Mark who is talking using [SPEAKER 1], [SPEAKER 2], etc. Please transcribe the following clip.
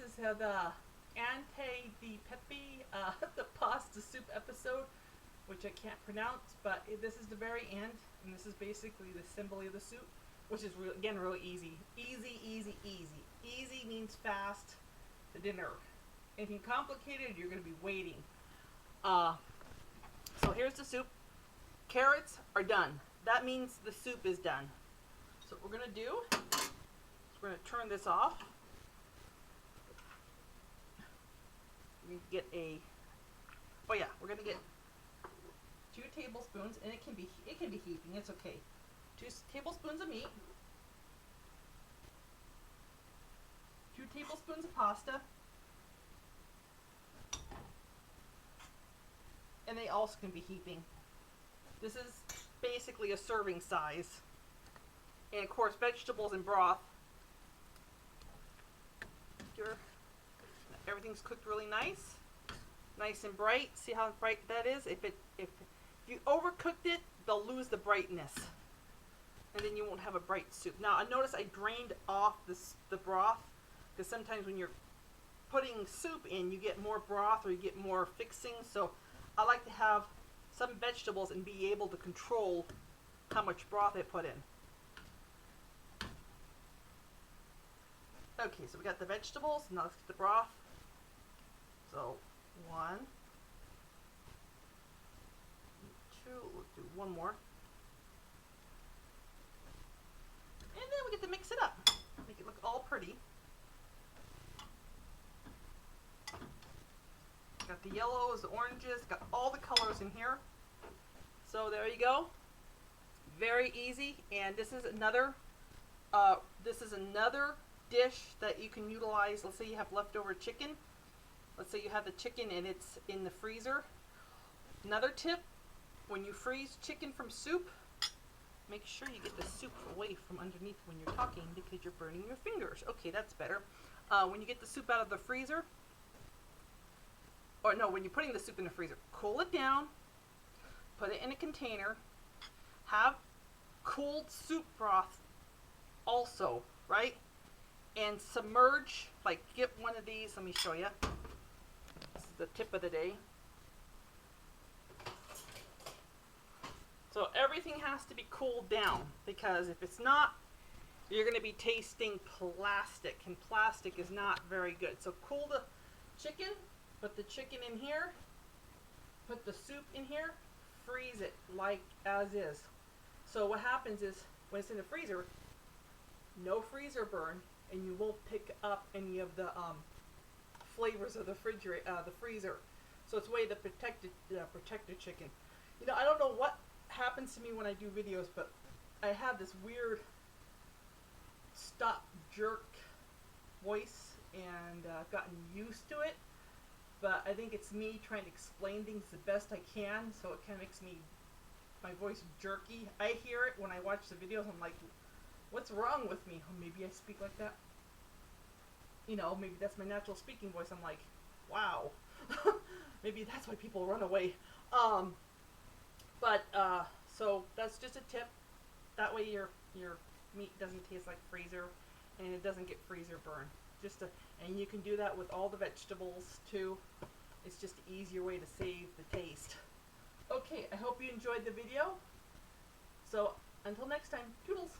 [SPEAKER 1] is the ante di Pepe, the pasta soup episode, which I can't pronounce, but this is the very end, and this is basically the symbol of the soup, which is again really easy. Easy, easy, easy. Easy means fast. The dinner. Anything complicated, you're going to be waiting. So here's the soup. Carrots are done. That means the soup is done. So what we're going to do is we're going to turn this off. We get we're going to get 2 tablespoons, and it can be heaping. It's okay. 2 tablespoons of meat. 2 tablespoons of pasta. And they also can be heaping. This is basically a serving size. And of course, vegetables and broth. Everything's cooked really nice and bright. See how bright that is? If you overcooked it, they'll lose the brightness, and then you won't have a bright soup. Now, I notice I drained off the broth, because sometimes when you're putting soup in, you get more broth or you get more fixing. So I like to have some vegetables and be able to control how much broth I put in. Okay, so we got the vegetables. Now let's get the broth. So 1, 2, we'll do 1 more. And then we get to mix it up. Make it look all pretty. Got the yellows, the oranges, got all the colors in here. So there you go. Very easy. And this is another dish that you can utilize. Let's say you have leftover chicken. Let's say you have the chicken and it's in the freezer. Another tip, when you freeze chicken from soup, make sure you get the soup away from underneath when you're talking, because you're burning your fingers. Okay, that's better. When you get the soup out of the freezer, or no, when you're putting the soup in the freezer, cool it down, put it in a container, have cold soup broth also, right? And submerge, like get one of these, let me show you. This is the tip of the day. So everything has to be cooled down, because if it's not, you're going to be tasting plastic, and plastic is not very good. So cool the chicken, put the chicken in here, put the soup in here, freeze it like as is. So what happens is, when it's in the freezer, no freezer burn, and you won't pick up any of the flavors of the freezer. So it's a way to protect the chicken. You know, I don't know what happens to me when I do videos, but I have this weird stop jerk voice, and I've gotten used to it. But I think it's me trying to explain things the best I can, so it kind of makes my voice jerky. I hear it when I watch the videos. I'm like, what's wrong with me? Or maybe I speak like that. You know, maybe that's my natural speaking voice. I'm like, wow. Maybe that's why people run away. So that's just a tip. That way your meat doesn't taste like freezer, and it doesn't get freezer burn. And you can do that with all the vegetables too. It's just an easier way to save the taste. Okay, I hope you enjoyed the video. So until next time, toodles.